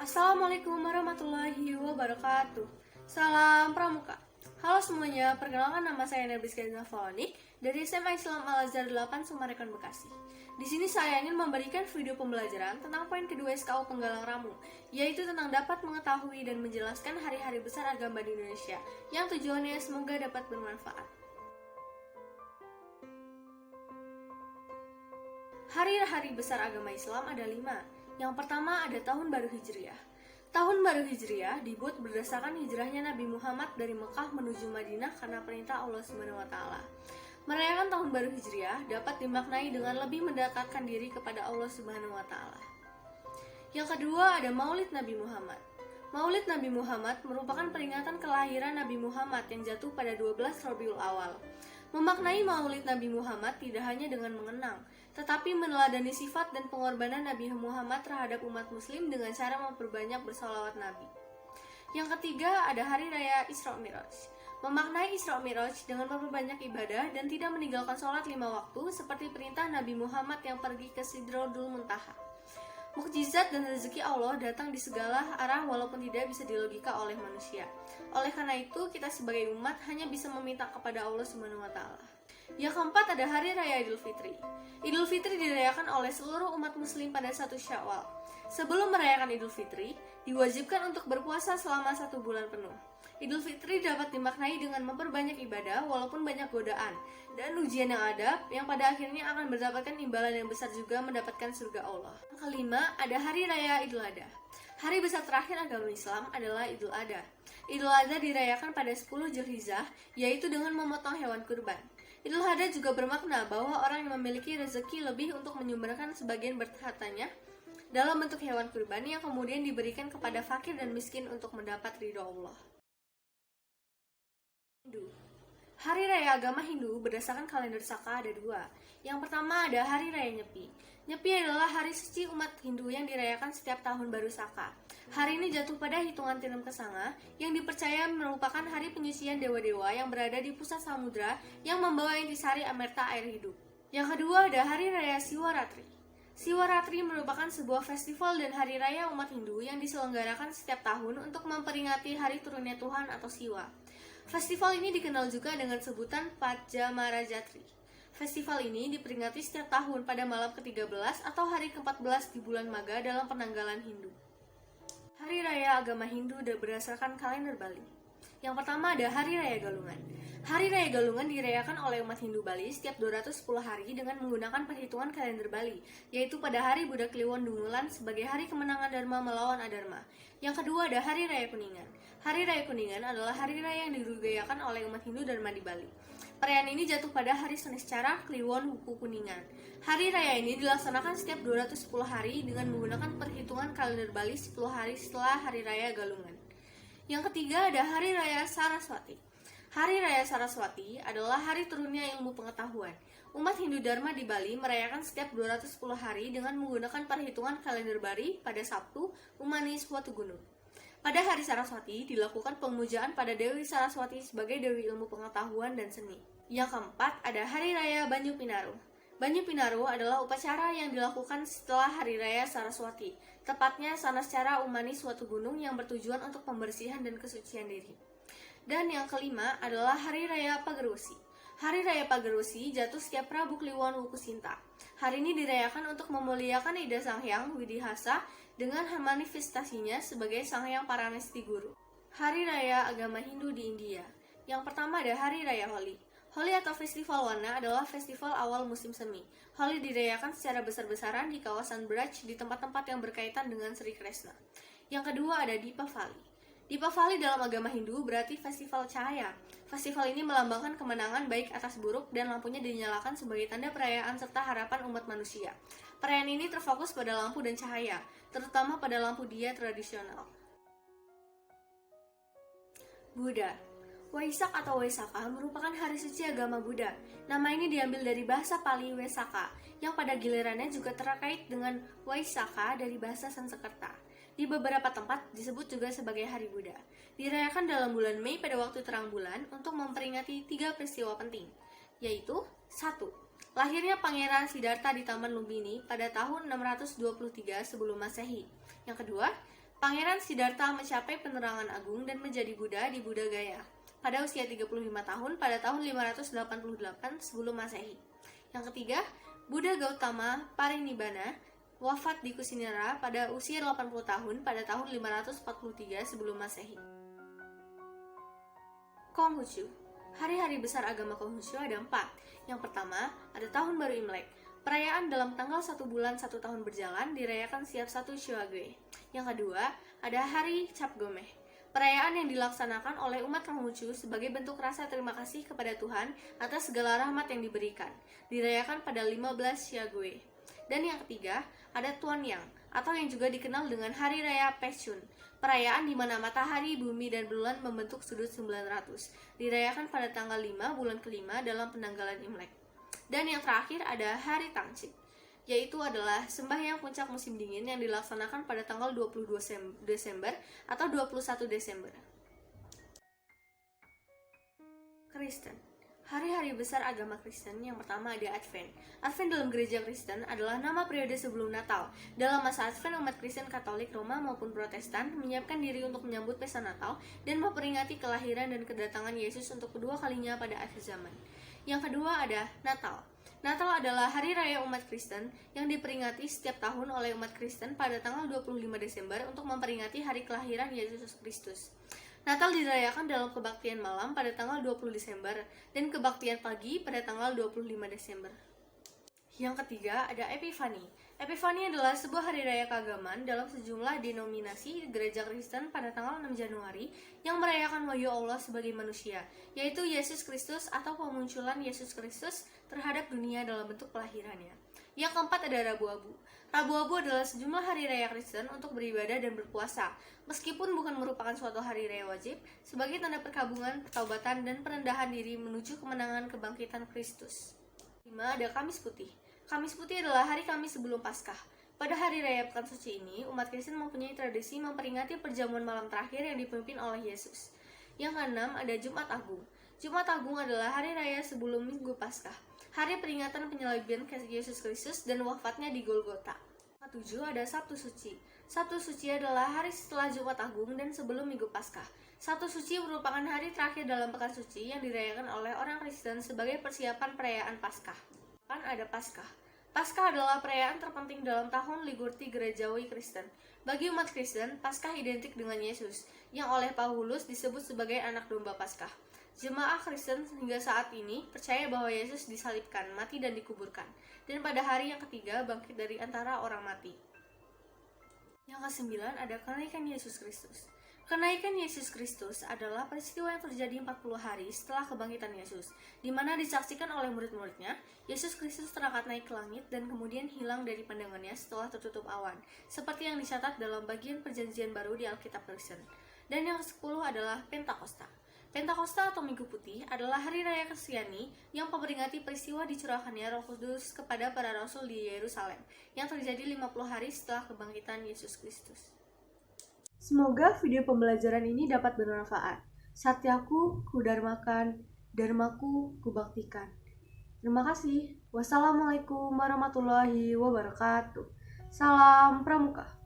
Assalamualaikum warahmatullahi wabarakatuh. Salam Pramuka. Halo semuanya, perkenalkan nama saya Nabiska Zafaloni dari SMA Islam Al-Azhar 8 Sumarekon, Bekasi. Di sini saya ingin memberikan video pembelajaran tentang poin kedua SKU Penggalang Ramu, yaitu tentang dapat mengetahui dan menjelaskan hari-hari besar agama di Indonesia, yang tujuannya semoga dapat bermanfaat. Hari-hari besar agama Islam ada 5. Yang pertama ada Tahun Baru Hijriah. Tahun Baru Hijriah dibuat berdasarkan hijrahnya Nabi Muhammad dari Mekah menuju Madinah karena perintah Allah SWT. Merayakan Tahun Baru Hijriah dapat dimaknai dengan lebih mendekatkan diri kepada Allah SWT. Yang kedua ada Maulid Nabi Muhammad. Maulid Nabi Muhammad merupakan peringatan kelahiran Nabi Muhammad yang jatuh pada 12 Rabiul Awal. Memaknai Maulid Nabi Muhammad tidak hanya dengan mengenang, tetapi meneladani sifat dan pengorbanan Nabi Muhammad terhadap umat muslim dengan cara memperbanyak bersalawat Nabi. Yang ketiga ada Hari Raya Isra Mi'raj. Memaknai Isra Mi'raj dengan memperbanyak ibadah dan tidak meninggalkan sholat 5 waktu seperti perintah Nabi Muhammad yang pergi ke Sidratul Muntaha. Mukjizat dan rezeki Allah datang di segala arah walaupun tidak bisa dilogika oleh manusia. Oleh karena itu, kita sebagai umat hanya bisa meminta kepada Allah SWT. Yang keempat ada Hari Raya Idul Fitri. Idul Fitri dirayakan oleh seluruh umat muslim pada 1 Syawal. Sebelum merayakan Idul Fitri, diwajibkan untuk berpuasa selama 1 bulan penuh. Idul Fitri dapat dimaknai dengan memperbanyak ibadah walaupun banyak godaan dan ujian yang ada yang pada akhirnya akan mendapatkan imbalan yang besar juga mendapatkan surga Allah. Yang kelima ada Hari Raya Idul Adha. Hari besar terakhir agama Islam adalah Idul Adha. Idul Adha dirayakan pada 10 Zulhijjah, yaitu dengan memotong hewan kurban. Idul Adha juga bermakna bahwa orang yang memiliki rezeki lebih untuk menyumbangkan sebagian hartanya dalam bentuk hewan kurban yang kemudian diberikan kepada fakir dan miskin untuk mendapat ridho Allah. Hindu. Hari Raya agama Hindu berdasarkan kalender Saka ada 2. Yang pertama ada Hari Raya Nyepi. Nyepi adalah hari suci umat Hindu yang dirayakan setiap tahun baru Saka. Hari ini jatuh pada hitungan Tiram Kesanga yang dipercaya merupakan hari penyucian dewa-dewa yang berada di pusat samudra yang membawa intisari amerta air hidup. Yang kedua ada Hari Raya Siwaratri. Siwaratri merupakan sebuah festival dan hari raya umat Hindu yang diselenggarakan setiap tahun untuk memperingati hari turunnya Tuhan atau Siwa. Festival ini dikenal juga dengan sebutan Pajamarajatri. Festival ini diperingati setiap tahun pada malam ke-13 atau hari ke-14 di bulan Maga dalam penanggalan Hindu. Hari Raya agama Hindu berdasarkan kalender Bali. Yang pertama ada Hari Raya Galungan. Hari Raya Galungan dirayakan oleh umat Hindu Bali setiap 210 hari dengan menggunakan perhitungan kalender Bali, yaitu pada hari Buddha Kliwon Dungulan sebagai hari kemenangan Dharma melawan Adharma. Yang kedua ada Hari Raya Kuningan. Hari Raya Kuningan adalah hari raya yang dirayakan oleh umat Hindu Dharma di Bali. Perayaan ini jatuh pada hari Seniscara Kliwon Wuku Kuningan. Hari raya ini dilaksanakan setiap 210 hari dengan menggunakan perhitungan kalender Bali 10 hari setelah Hari Raya Galungan. Yang ketiga ada Hari Raya Saraswati. Hari Raya Saraswati adalah hari turunnya ilmu pengetahuan. Umat Hindu Dharma di Bali merayakan setiap 210 hari dengan menggunakan perhitungan kalender Bali pada Sabtu, Umanis Watu Gunung. Pada hari Saraswati dilakukan pemujaan pada Dewi Saraswati sebagai Dewi ilmu pengetahuan dan seni. Yang keempat ada Hari Raya Banyu Pinaru. Banyu Pinaru adalah upacara yang dilakukan setelah Hari Raya Saraswati, tepatnya sanascara Umanis Watu Gunung yang bertujuan untuk pembersihan dan kesucian diri. Dan yang kelima adalah Hari Raya Pagerwesi. Hari Raya Pagerwesi jatuh setiap Prabu Kliwon Wukusinta. Hari ini dirayakan untuk memuliakan Ida Sanghyang Widihasa dengan manifestasinya sebagai Sanghyang Paranesti Guru. Hari Raya agama Hindu di India. Yang pertama ada Hari Raya Holi. Holi atau Festival Warna adalah festival awal musim semi. Holi dirayakan secara besar-besaran di kawasan Braj di tempat-tempat yang berkaitan dengan Sri Krishna. Yang kedua ada Deepavali. Deepavali dalam agama Hindu berarti festival cahaya. Festival ini melambangkan kemenangan baik atas buruk dan lampunya dinyalakan sebagai tanda perayaan serta harapan umat manusia. Perayaan ini terfokus pada lampu dan cahaya, terutama pada lampu dia tradisional. Buddha. Waisak atau Waisaka merupakan hari suci agama Buddha. Nama ini diambil dari bahasa Pali Wesaka, yang pada gilirannya juga terkait dengan Waisaka dari bahasa Sanskerta. Di beberapa tempat disebut juga sebagai Hari Buddha. Dirayakan dalam bulan Mei pada waktu terang bulan untuk memperingati 3 peristiwa penting, yaitu 1. Lahirnya Pangeran Siddhartha di Taman Lumbini pada tahun 623 sebelum Masehi. Yang kedua, Pangeran Siddhartha mencapai penerangan agung dan menjadi Buddha di Buddha Gaya pada usia 35 tahun pada tahun 588 sebelum Masehi. Yang ketiga, Buddha Gautama Parinibbana wafat di Kusinara pada usia 80 tahun pada tahun 543 sebelum Masehi. Konghucu. Hari-hari besar agama Konghucu ada 4. Yang pertama, ada Tahun Baru Imlek. Perayaan dalam tanggal 1 bulan 1 tahun berjalan dirayakan setiap 1 Shoage. Yang kedua, ada Hari Cap Gomeh. Perayaan yang dilaksanakan oleh umat Konghucu sebagai bentuk rasa terima kasih kepada Tuhan atas segala rahmat yang diberikan. Dirayakan pada 15 Shoage. Dan yang ketiga, ada Tuan Yang, atau yang juga dikenal dengan Hari Raya Pechun. Perayaan di mana matahari, bumi, dan bulan membentuk sudut 900. Dirayakan pada tanggal 5 bulan kelima dalam penanggalan Imlek. Dan yang terakhir ada Hari Tangchik, yaitu adalah sembahyang puncak musim dingin yang dilaksanakan pada tanggal 22 Desember atau 21 Desember. Kristen. Hari-hari besar agama Kristen yang pertama ada Advent. Advent dalam gereja Kristen adalah nama periode sebelum Natal. Dalam masa Advent, umat Kristen Katolik, Roma maupun Protestan menyiapkan diri untuk menyambut pesta Natal dan memperingati kelahiran dan kedatangan Yesus untuk kedua kalinya pada akhir zaman. Yang kedua ada Natal. Natal adalah hari raya umat Kristen yang diperingati setiap tahun oleh umat Kristen pada tanggal 25 Desember untuk memperingati hari kelahiran Yesus Kristus. Natal dirayakan dalam kebaktian malam pada tanggal 20 Desember dan kebaktian pagi pada tanggal 25 Desember. Yang ketiga ada Epifani. Epifani adalah sebuah hari raya keagamaan dalam sejumlah denominasi gereja Kristen pada tanggal 6 Januari yang merayakan wahyu Allah sebagai manusia, yaitu Yesus Kristus atau pemunculan Yesus Kristus terhadap dunia dalam bentuk kelahirannya. Yang keempat ada Rabu Abu. Rabu Abu adalah sejumlah hari raya Kristen untuk beribadah dan berpuasa, meskipun bukan merupakan suatu hari raya wajib, sebagai tanda perkabungan, pertaubatan, dan perendahan diri menuju kemenangan kebangkitan Kristus. 5. Ada Kamis Putih. Kamis Putih adalah hari Kamis sebelum Paskah. Pada hari raya Pekan Suci ini, umat Kristen mempunyai tradisi memperingati perjamuan malam terakhir yang dipimpin oleh Yesus. Yang keenam ada Jumat Agung. Jumat Agung adalah hari raya sebelum Minggu Paskah, hari peringatan penyaliban Yesus Kristus dan wafatnya di Golgota. Ketujuh ada Sabtu Suci. Sabtu Suci adalah hari setelah Jumat Agung dan sebelum Minggu Paskah. Sabtu Suci merupakan hari terakhir dalam Pekan Suci yang dirayakan oleh orang Kristen sebagai persiapan perayaan Paskah. Kan ada Paskah. Paskah adalah perayaan terpenting dalam tahun liturgi gerejawi Kristen. Bagi umat Kristen, Paskah identik dengan Yesus, yang oleh Paulus disebut sebagai anak domba Paskah. Jemaah Kristen hingga saat ini percaya bahwa Yesus disalibkan, mati dan dikuburkan, dan pada hari yang ketiga bangkit dari antara orang mati. Yang kesembilan ada kenaikan Yesus Kristus. Kenaikan Yesus Kristus adalah peristiwa yang terjadi 40 hari setelah kebangkitan Yesus, di mana disaksikan oleh murid-muridnya, Yesus Kristus terangkat naik ke langit dan kemudian hilang dari pandangannya setelah tertutup awan, seperti yang dicatat dalam bagian Perjanjian Baru di Alkitab Kristen. Dan yang ke-10 adalah Pentakosta. Pentakosta atau Minggu Putih adalah hari raya Kristiani yang memperingati peristiwa dicurahkannya Roh Kudus kepada para rasul di Yerusalem, yang terjadi 50 hari setelah kebangkitan Yesus Kristus. Semoga video pembelajaran ini dapat bermanfaat. Satyaku kudharmakan, dharmaku kubaktikan. Terima kasih. Wassalamualaikum warahmatullahi wabarakatuh. Salam Pramuka.